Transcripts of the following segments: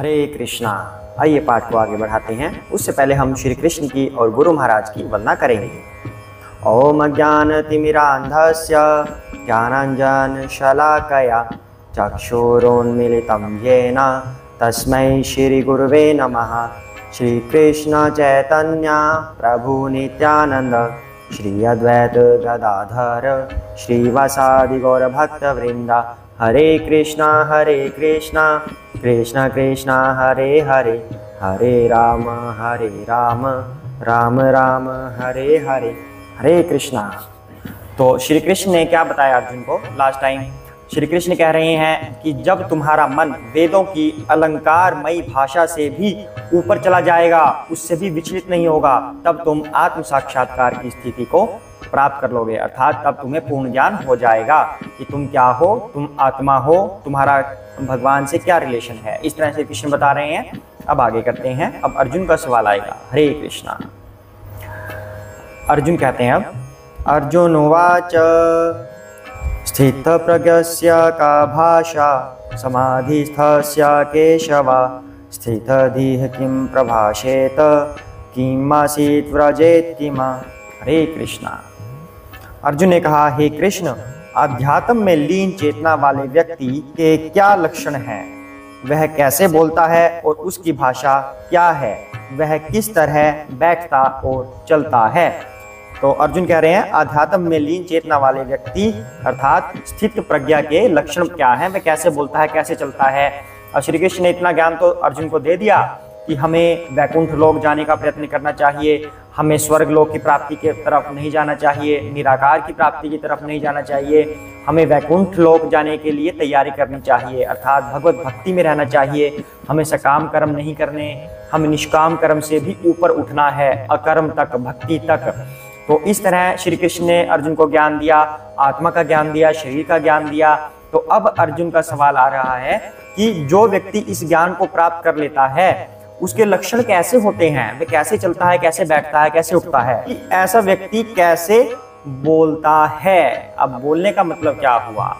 हरे कृष्णा। आइए पाठ को आगे बढ़ाते हैं। उससे पहले हम श्री कृष्ण की और गुरु महाराज की वंदना करेंगे। ओम ज्ञानतिमिरान्धस्य ज्ञानाञ्जनशलाकया चक्षुरुन्मीलितं येन तस्मै श्रीगुरुवे नमः। श्रीकृष्ण चैतन्य प्रभु नित्यानंद श्री अद्वैत गदाधर श्रीवासादि गौरभक्तवृंद। हरे कृष्णा कृष्ण कृष्ण हरे हरे, हरे राम राम राम हरे हरे। हरे कृष्णा। तो श्री कृष्ण ने क्या बताया अर्जुन को लास्ट टाइम? श्री कृष्ण कह रहे हैं कि जब तुम्हारा मन वेदों की अलंकारमयी भाषा से भी ऊपर चला जाएगा, उससे भी विचलित नहीं होगा, तब तुम आत्म साक्षात्कार की स्थिति को प्राप्त कर लोगे। अर्थात तब तुम्हें पूर्ण ज्ञान हो जाएगा कि तुम क्या हो, तुम आत्मा हो, तुम्हारा भगवान से क्या रिलेशन है। इस तरह से कृष्ण बता रहे हैं। अब आगे करते हैं। अब अर्जुन का सवाल आएगा। हरे कृष्णा। अर्जुन कहते हैं अब, अर्जुन उवाच स्थितप्रज्ञस्य का भाषा समाधिस्थस्य केशव स्थितधिः किं प्रभाषेत किमासीत् व्रजेत किम। हरे कृष्णा। अर्जुन ने कहा, हे कृष्ण, अध्यात्म में लीन चेतना वाले व्यक्ति के क्या लक्षण हैं? वह कैसे बोलता है और उसकी भाषा क्या है? वह किस तरह बैठता और चलता है? तो अर्जुन कह रहे हैं आध्यात्म में लीन चेतना वाले व्यक्ति अर्थात स्थित प्रज्ञा के लक्षण क्या हैं, वह कैसे बोलता है, कैसे चलता है। और श्री कृष्ण ने इतना ज्ञान तो अर्जुन को दे दिया कि हमें वैकुंठ लोक जाने का प्रयत्न करना चाहिए, हमें स्वर्ग लोक की प्राप्ति की तरफ नहीं जाना चाहिए, निराकार की प्राप्ति की तरफ नहीं जाना चाहिए, हमें वैकुंठ लोक जाने के लिए तैयारी करनी चाहिए, अर्थात भगवत भक्ति में रहना चाहिए, हमें सकाम कर्म नहीं करने, हमें निष्काम कर्म से भी ऊपर उठना है, अकर्म तक, भक्ति तक। तो इस तरह श्री कृष्ण ने अर्जुन को ज्ञान दिया, आत्मा का ज्ञान दिया, शरीर का ज्ञान दिया। तो अब अर्जुन का सवाल आ रहा है कि जो व्यक्ति इस ज्ञान को प्राप्त कर लेता है उसके लक्षण कैसे होते हैं, वह कैसे चलता है, कैसे बैठता है, कैसे उठता है, कि ऐसा व्यक्ति कैसे बोलता है। अब बोलने का मतलब क्या हुआ?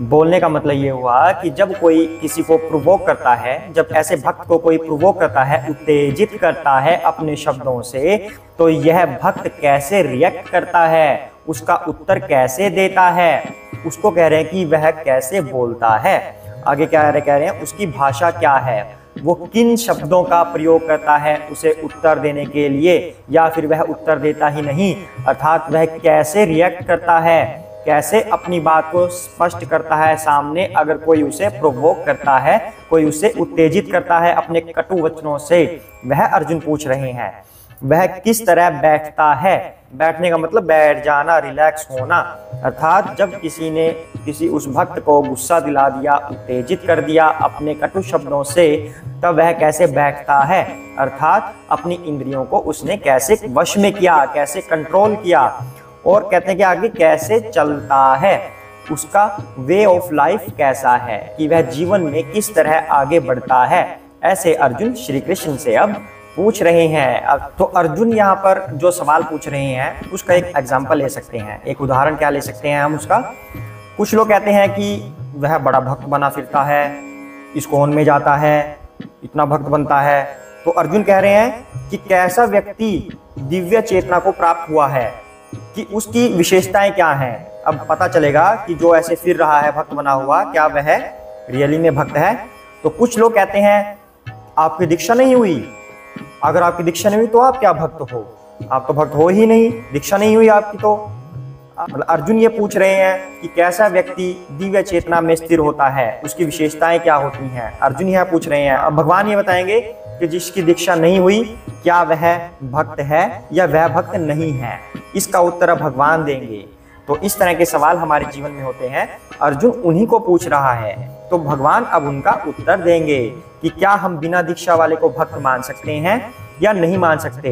बोलने का मतलब ये हुआ कि जब कोई किसी को प्रोवोक करता है, जब ऐसे भक्त को कोई प्रोवोक करता है, उत्तेजित करता है अपने शब्दों से, तो यह भक्त कैसे रिएक्ट करता है, उसका उत्तर कैसे देता है, उसको कह रहे हैं कि वह कैसे बोलता है। आगे क्या कह रहे हैं, उसकी भाषा क्या है, वो किन शब्दों का प्रयोग करता है उसे उत्तर देने के लिए, या फिर वह उत्तर देता ही नहीं, अर्थात वह कैसे रिएक्ट करता है, कैसे अपनी बात को स्पष्ट करता है सामने अगर कोई उसे प्रोवोक करता है, कोई उसे उत्तेजित करता है अपने कटु वचनों से। वह अर्जुन पूछ रहे हैं। वह किस तरह बैठता है? बैठने का मतलब बैठ जाना, रिलैक्स होना। अर्थात जब किसी ने किसी उस भक्त को गुस्सा दिला दिया, उत्तेजित कर दिया अपने कटु शब्दों से, तब वह कैसे बैठता है, अर्थात अपनी इंद्रियों को उसने कैसे वश में किया, कैसे कंट्रोल किया। और कहते हैं कि आगे कैसे चलता है, उसका वे ऑफ लाइफ कैसा है, कि वह जीवन में किस तरह आगे बढ़ता है। ऐसे अर्जुन श्री कृष्ण से अब पूछ रहे हैं। तो अर्जुन यहाँ पर जो सवाल पूछ रहे हैं उसका एक एग्जाम्पल ले सकते हैं, एक उदाहरण क्या ले सकते हैं हम उसका। कुछ लोग कहते हैं कि वह बड़ा भक्त बना फिरता है, इस्कॉन में जाता है, इतना भक्त बनता है। तो अर्जुन कह रहे हैं कि कैसा व्यक्ति दिव्य चेतना को प्राप्त हुआ है, कि उसकी विशेषताएं क्या हैं। अब पता चलेगा कि जो ऐसे फिर रहा है भक्त बना हुआ, क्या वह रियली में भक्त है। तो कुछ लोग कहते हैं आपकी दीक्षा नहीं हुई, अगर आपकी दीक्षा नहीं हुई तो आप क्या भक्त हो, आप तो भक्त हो ही नहीं, दीक्षा नहीं हुई आपकी। तो अर्जुन ये पूछ रहे हैं कि कैसा व्यक्ति दिव्य चेतना में स्थिर होता है, उसकी विशेषताएं क्या होती हैं, अर्जुन यह पूछ रहे हैं। अब भगवान ये बताएंगे कि जिसकी दीक्षा नहीं हुई क्या वह भक्त है या वह भक्त नहीं है, इसका उत्तर भगवान देंगे। तो इस तरह के सवाल हमारे जीवन में होते हैं, अर्जुन उन्हीं को पूछ रहा है, तो भगवान अब उनका उत्तर देंगे कि क्या हम बिना दीक्षा वाले को भक्त मान सकते हैं या नहीं मान सकते,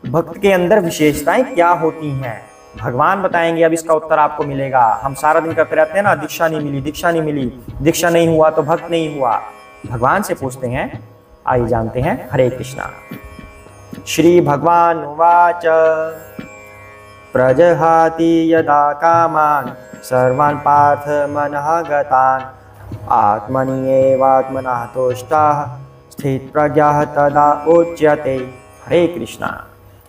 भक्त के अंदर विशेषताएं क्या होती हैं, भगवान बताएंगे। अब इसका उत्तर आपको मिलेगा। हम सारा दिन करते रहते हैं ना, दीक्षा नहीं मिली, दीक्षा नहीं मिली, दीक्षा नहीं हुआ तो भक्त नहीं हुआ। भगवान से पूछते हैं, आइए जानते हैं। हरे कृष्णा। श्री भगवान उवाच प्रजहाति यदा कामान् सर्वान् पार्थ मनः गतान् आत्मनि एवात्मनः तुष्टाः स्थित प्रज्ञा तदा उच्यते। हरे कृष्णा।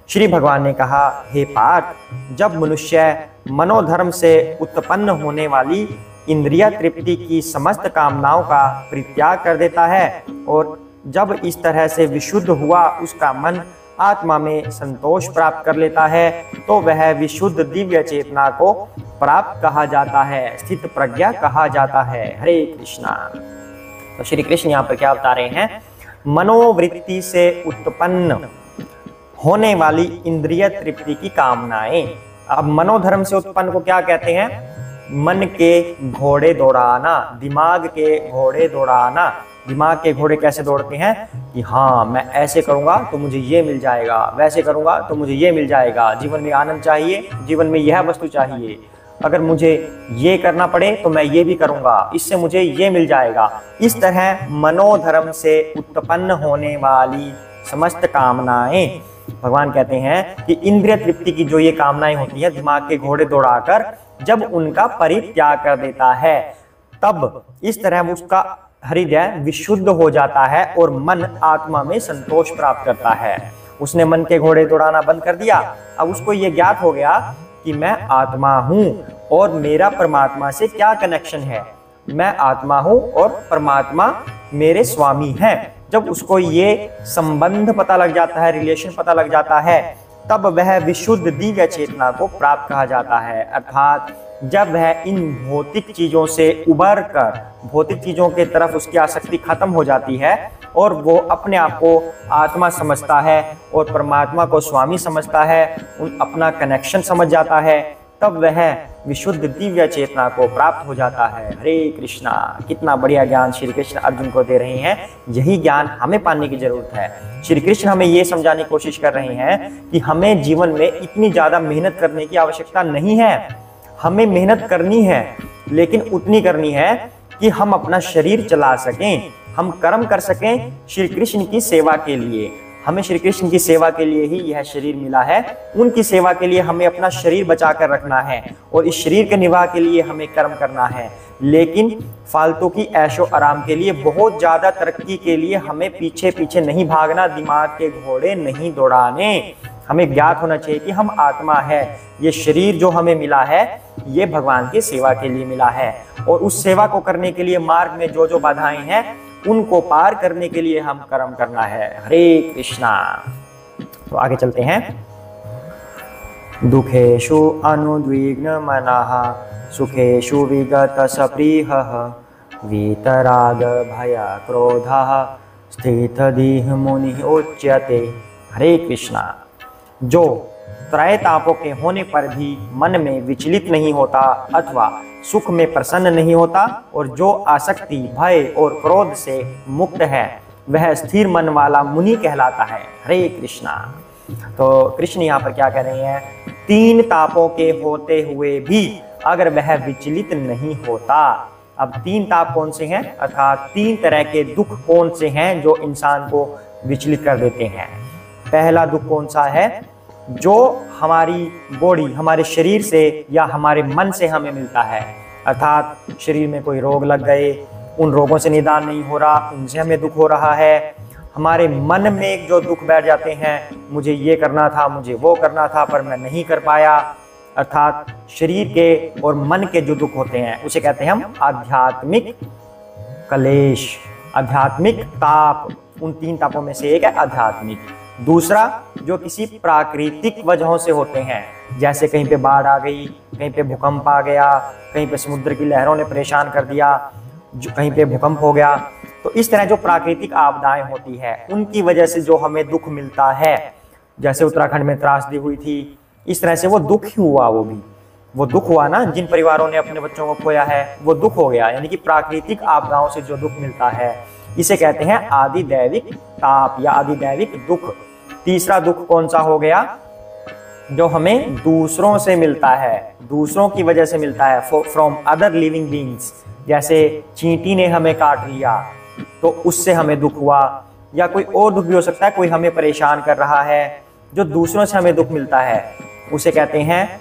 श्री भगवान ने कहा, हे पार्थ, जब मनुष्य मनोधर्म से उत्पन्न होने वाली इंद्रिय तृप्ति की समस्त कामनाओं का परित्याग कर देता है और जब इस तरह से विशुद्ध हुआ उसका मन आत्मा में संतोष प्राप्त कर लेता है, तो वह विशुद्ध दिव्य चेतना को प्राप्त कहा जाता है, स्थित प्रज्ञा कहा जाता है। हरे कृष्णा। तो श्री कृष्ण यहाँ पर क्या बता रहे हैं? मनोवृत्ति से उत्पन्न होने वाली इंद्रिय तृप्ति की कामनाएं। अब मनोधर्म से उत्पन्न को क्या कहते हैं? मन के घोड़े दौड़ाना, दिमाग के घोड़े दौड़ाना। दिमाग के घोड़े कैसे दौड़ते हैं कि हाँ, मैं ऐसे करूंगा तो मुझे ये मिल जाएगा, वैसे करूंगा तो मुझे ये मिल जाएगा, जीवन में आनंद चाहिए, जीवन में यह वस्तु चाहिए, अगर मुझे ये करना पड़े तो मैं ये भी करूंगा, इससे मुझे ये मिल जाएगा। इस तरह मनोधर्म से उत्पन्न होने वाली समस्त कामनाएं, भगवान कहते हैं कि इंद्रिय तृप्ति की जो ये कामनाएं होती हैं, दिमाग के घोड़े दौड़ाकर जब उनका परित्याग कर देता है, तब इस तरह उसका हृदय विशुद्ध हो जाता है और मन आत्मा में संतोष प्राप्त करता है। उसने मन के घोड़े दौड़ाना बंद कर दिया। अब उसको ये ज्ञात हो गया कि मैं आत्मा हूं और मेरा परमात्मा से क्या कनेक्शन है, मैं आत्मा हूं और परमात्मा मेरे स्वामी हैं। जब उसको ये संबंध पता लग जाता है, रिलेशन पता लग जाता है, तब वह विशुद्ध दिव्य चेतना को प्राप्त कहा जाता है। अर्थात जब वह इन भौतिक चीजों से उबर कर भौतिक चीजों के तरफ उसकी आसक्ति खत्म हो जाती है और वो अपने आप को आत्मा समझता है और परमात्मा को स्वामी समझता है, अपना कनेक्शन समझ जाता है, तब वह विशुद्ध दिव्य चेतना को प्राप्त हो जाता है। हरे कृष्णा। कितना बढ़िया ज्ञान श्री कृष्ण अर्जुन को दे रहे हैं। यही ज्ञान हमें पाने की जरूरत है। श्री कृष्ण हमें ये समझाने की कोशिश कर रहे हैं कि हमें जीवन में इतनी ज्यादा मेहनत करने की आवश्यकता नहीं है। हमें मेहनत करनी है, लेकिन उतनी करनी है कि हम अपना शरीर चला सकें, हम कर्म कर सकें श्री कृष्ण की सेवा के लिए। हमें श्री कृष्ण की सेवा के लिए ही यह शरीर मिला है। उनकी सेवा के लिए हमें अपना शरीर बचा कर रखना है और इस शरीर के निर्वाह के लिए हमें कर्म करना है। लेकिन फालतू की ऐशो आराम के लिए, बहुत ज्यादा तरक्की के लिए हमें पीछे पीछे नहीं भागना, दिमाग के घोड़े नहीं दौड़ाने। हमें ज्ञात होना चाहिए कि हम आत्मा है। ये शरीर जो हमें मिला है, ये भगवान की सेवा के लिए मिला है और उस सेवा को करने के लिए मार्ग में जो जो बाधाएं हैं, उनको पार करने के लिए हम कर्म करना है। हरे कृष्णा। तो आगे चलते हैं। दुखेषु अनुद्विग्न मनः सुखेषु विगत सप्रीहः वीतराग भय क्रोधः स्थितधीः मुनिः उच्यते। हरे कृष्णा। जो त्रय तापों के होने पर भी मन में विचलित नहीं होता अथवा सुख में प्रसन्न नहीं होता और जो आसक्ति, भय और क्रोध से मुक्त है, वह स्थिर मन वाला मुनि कहलाता है। हरे कृष्णा। तो कृष्ण यहाँ पर क्या कह रहे हैं? तीन तापों के होते हुए भी अगर वह विचलित नहीं होता। अब तीन ताप कौन से हैं, अर्थात तीन तरह के दुख कौन से हैं जो इंसान को विचलित कर देते हैं? पहला दुख कौन सा है? जो हमारी बॉडी, हमारे शरीर से या हमारे मन से हमें मिलता है। अर्थात शरीर में कोई रोग लग गए, उन रोगों से निदान नहीं हो रहा, उनसे हमें दुख हो रहा है। हमारे मन में जो दुख बैठ जाते हैं, मुझे ये करना था, मुझे वो करना था, पर मैं नहीं कर पाया। अर्थात शरीर के और मन के जो दुख होते हैं, उसे कहते हैं हम आध्यात्मिक कलेश, आध्यात्मिक ताप। उन तीन तापों में से एक है आध्यात्मिक। दूसरा जो किसी प्राकृतिक वजहों से होते हैं, जैसे कहीं पे बाढ़ आ गई, कहीं पे भूकंप आ गया, कहीं पे समुद्र की लहरों ने परेशान कर दिया, जो कहीं पे भूकंप हो गया। तो इस तरह जो प्राकृतिक आपदाएं होती है, उनकी वजह से जो हमें दुख मिलता है, जैसे उत्तराखंड में त्रासदी हुई थी, इस तरह से वो दुख ही हुआ। वो दुख हुआ ना, जिन परिवारों ने अपने बच्चों को खोया है, वो दुख हो गया। यानी कि प्राकृतिक आपदाओं से जो दुख मिलता है, इसे कहते हैं आदिदैविक ताप या आदिदैविक दुख। तीसरा दुख कौन सा हो गया? जो हमें दूसरों से मिलता है, दूसरों की वजह से मिलता है, फ्रॉम अदर लिविंग बीइंग्स। जैसे चींटी ने हमें काट लिया तो उससे हमें दुख हुआ, या कोई और दुख भी हो सकता है, कोई हमें परेशान कर रहा है। जो दूसरों से हमें दुख मिलता है, उसे कहते हैं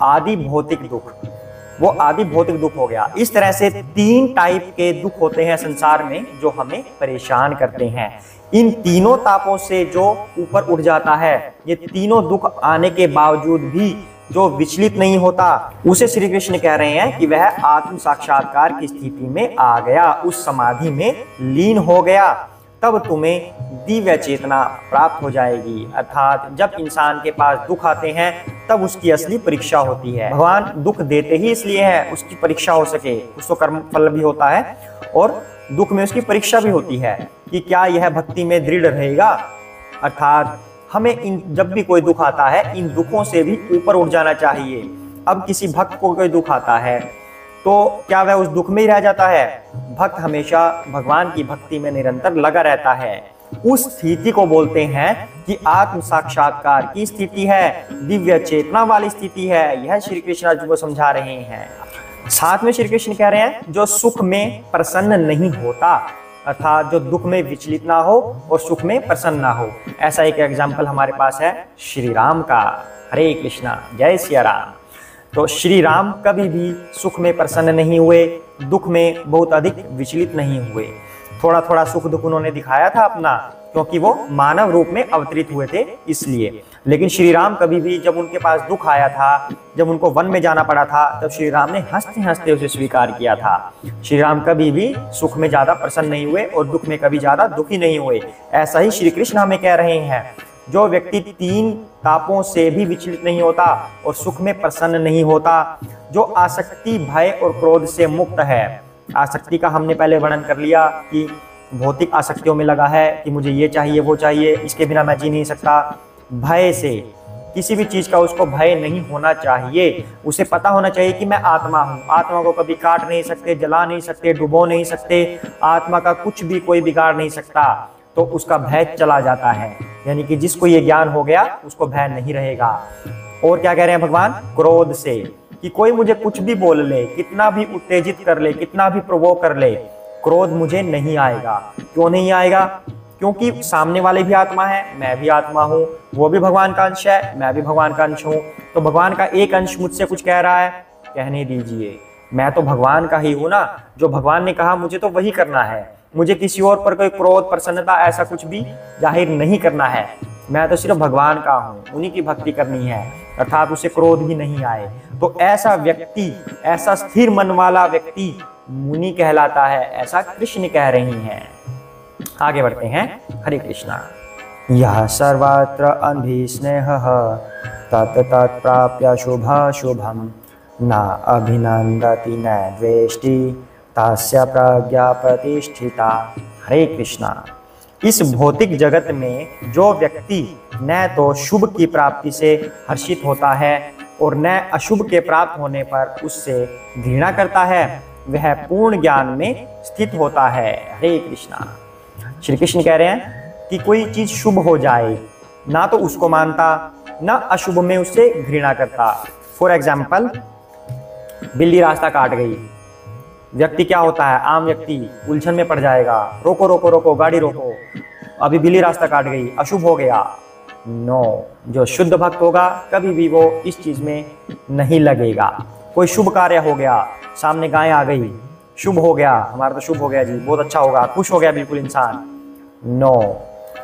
आदि भौतिक दुख। वो आदि भौतिक दुख हो गया। इस तरह से 3 टाइप के दुख होते हैं संसार में जो हमें परेशान करते हैं। इन तीनों तापों से जो ऊपर उठ जाता है, ये तीनों दुख आने के बावजूद भी जो विचलित नहीं होता, उसे श्री कृष्ण कह रहे हैं कि वह आत्म साक्षात्कार की स्थिति में आ गया, उस समाधि में लीन हो गया। तब तुम्हें दिव्य चेतना प्राप्त हो जाएगी। अर्थात जब इंसान के पास दुख आते हैं तब उसकी असली परीक्षा होती है। भगवान दुख देते ही इसलिए है उसकी परीक्षा हो सके, उसको कर्म फल भी होता है और दुख में उसकी परीक्षा भी होती है कि क्या यह भक्ति में दृढ़ रहेगा। अर्थात हमें जब भी कोई दुख आता है इन दुखों से भी ऊपर उठ जाना चाहिए। अब किसी भक्त को कोई दुख आता है तो क्या वह उस दुख में ही रह जाता है? भक्त हमेशा भगवान की भक्ति में निरंतर लगा रहता है। उस स्थिति को बोलते हैं कि आत्म साक्षात्कार की स्थिति है, दिव्य चेतना वाली स्थिति है। यह श्री कृष्ण अर्जुन को समझा रहे हैं। साथ में श्री कृष्ण कह रहे हैं जो सुख में प्रसन्न नहीं होता, अर्थात जो दुख में विचलित ना हो और सुख में प्रसन्न ना हो। ऐसा एक एग्जाम्पल हमारे पास है श्री राम का। हरे कृष्णा, जय सिया राम। तो श्री राम कभी भी सुख में प्रसन्न नहीं हुए, दुख में बहुत अधिक विचलित नहीं हुए। थोड़ा थोड़ा सुख दुख उन्होंने दिखाया था अपना, क्योंकि वो मानव रूप में अवतरित हुए थे इसलिए। लेकिन श्री राम कभी भी जब उनके पास दुख आया था, जब उनको वन में जाना पड़ा था, तब श्री राम ने हंसते हंसते उसे स्वीकार किया था। श्री राम कभी भी सुख में ज्यादा प्रसन्न नहीं हुए और दुख में कभी ज्यादा दुखी नहीं हुए। ऐसा ही श्री कृष्ण हमें कह रहे हैं, जो व्यक्ति 3 तापों से भी विचलित नहीं होता और सुख में प्रसन्न नहीं होता, जो आसक्ति, भय और क्रोध से मुक्त है। आसक्ति का हमने पहले वर्णन कर लिया कि भौतिक आसक्तियों में लगा है कि मुझे ये चाहिए वो चाहिए, इसके बिना मैं जी नहीं सकता। भय से, किसी भी चीज का उसको भय नहीं होना चाहिए। उसे पता होना चाहिए कि मैं आत्मा हूँ, आत्मा को कभी काट नहीं सकते, जला नहीं सकते, डुबो नहीं सकते, आत्मा का कुछ भी कोई बिगाड़ नहीं सकता। तो उसका भय चला जाता है, यानी कि जिसको ये ज्ञान हो गया उसको भय नहीं रहेगा। और क्या कह रहे हैं भगवान? क्रोध से, कि कोई मुझे कुछ भी बोल ले, कितना भी उत्तेजित कर ले, कितना भी प्रोवोक कर ले, क्रोध मुझे नहीं आएगा। क्यों नहीं आएगा? क्योंकि सामने वाले भी आत्मा है, मैं भी आत्मा हूँ, वो भी भगवान का अंश है, मैं भी भगवान का अंश हूँ। तो भगवान का एक अंश मुझसे कुछ कह रहा है, कहने दीजिए, मैं तो भगवान का ही हूँ ना। जो भगवान ने कहा मुझे तो वही करना है। मुझे किसी और पर कोई क्रोध, प्रसन्नता ऐसा कुछ भी जाहिर नहीं करना है। मैं तो सिर्फ भगवान का हूँ, उन्हीं की भक्ति करनी है, अर्थात उसे क्रोध भी नहीं आए। तो ऐसा व्यक्ति, ऐसा स्थिर मन वाला व्यक्ति मुनि कहलाता है, ऐसा कृष्ण कह रही हैं। आगे बढ़ते हैं। हरे कृष्णा। यह सर्वत्र अभिस्नेहः तत् तत् प्राप्य शुभम न अभिनंदति न द्वेष्टि तस्य प्रज्ञा प्रतिष्ठिता। हरे कृष्णा। इस भौतिक जगत में जो व्यक्ति न तो शुभ की प्राप्ति से हर्षित होता है और न अशुभ के प्राप्त होने पर उससे घृणा करता है, वह पूर्ण ज्ञान में स्थित होता है। हरे कृष्णा। श्री कृष्ण कह रहे हैं कि कोई चीज शुभ हो जाए ना तो उसको मानता, ना अशुभ में उससे घृणा करता। फॉर एग्जाम्पल, बिल्ली रास्ता काट गई, व्यक्ति क्या होता है, आम व्यक्ति उलझन में पड़ जाएगा, रोको रोको रोको, गाड़ी रोको, अभी बिल्ली रास्ता काट गई, अशुभ हो गया। नो, जो शुद्ध भक्त होगा कभी भी वो इस चीज में नहीं लगेगा। कोई शुभ कार्य हो गया, सामने गाय आ गई, शुभ हो गया, हमारा तो शुभ हो गया जी, बहुत अच्छा होगा, खुश हो गया बिल्कुल इंसान। नो,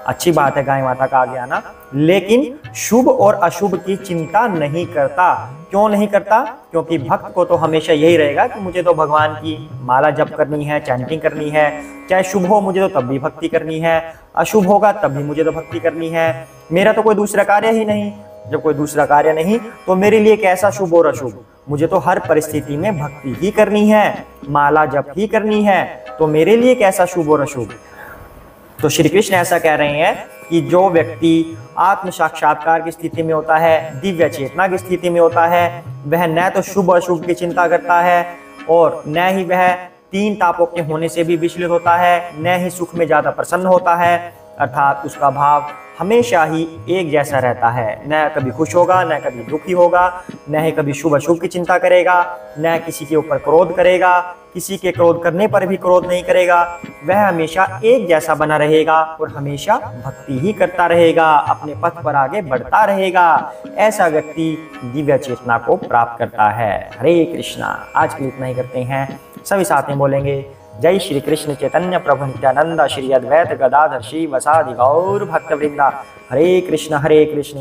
अच्छी बात है गाय माता का आ गया ना, लेकिन शुभ और अशुभ की चिंता नहीं करता। क्यों नहीं करता? क्योंकि भक्त को तो हमेशा यही रहेगा कि मुझे तो भगवान की माला जप करनी है, चैंटिंग करनी है, चाहे शुभ हो मुझे तो तब भी भक्ति करनी है, अशुभ होगा तब भी मुझे तो भक्ति करनी है। मेरा तो कोई दूसरा कार्य ही नहीं। जब कोई दूसरा कार्य नहीं तो मेरे लिए कैसा शुभ और अशुभ? मुझे तो हर परिस्थिति में भक्ति ही करनी है, माला जप ही करनी है, तो मेरे लिए कैसा शुभ और अशुभ? तो श्री कृष्ण ऐसा कह रहे हैं कि जो व्यक्ति आत्म साक्षात्कार की स्थिति में होता है, दिव्य चेतना की स्थिति में होता है, वह न तो शुभ अशुभ की चिंता करता है और न ही वह 3 तापों के होने से भी विचलित होता है, न ही सुख में ज्यादा प्रसन्न होता है। अर्थात उसका भाव हमेशा ही एक जैसा रहता है, न कभी खुश होगा, न कभी दुखी होगा, न ही कभी शुभ अशुभ की चिंता करेगा, न किसी के ऊपर क्रोध करेगा, किसी के क्रोध करने पर भी क्रोध नहीं करेगा, वह हमेशा एक जैसा बना रहेगा और हमेशा भक्ति ही करता रहेगा, अपने पथ पर आगे बढ़ता रहेगा। ऐसा व्यक्ति दिव्य चेतना को प्राप्त करता है। हरे कृष्णा। आज के लिए इतना ही करते हैं, सभी साथ में बोलेंगे जय श्री कृष्ण चैतन्य प्रभु नित्यानंद श्री अद्वैत गदाधर श्रीवासादि गौर भक्त वृंदा। हरे कृष्ण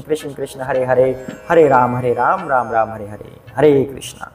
कृष्ण कृष्ण हरे हरे, हरे राम राम राम हरे हरे। हरे कृष्णा।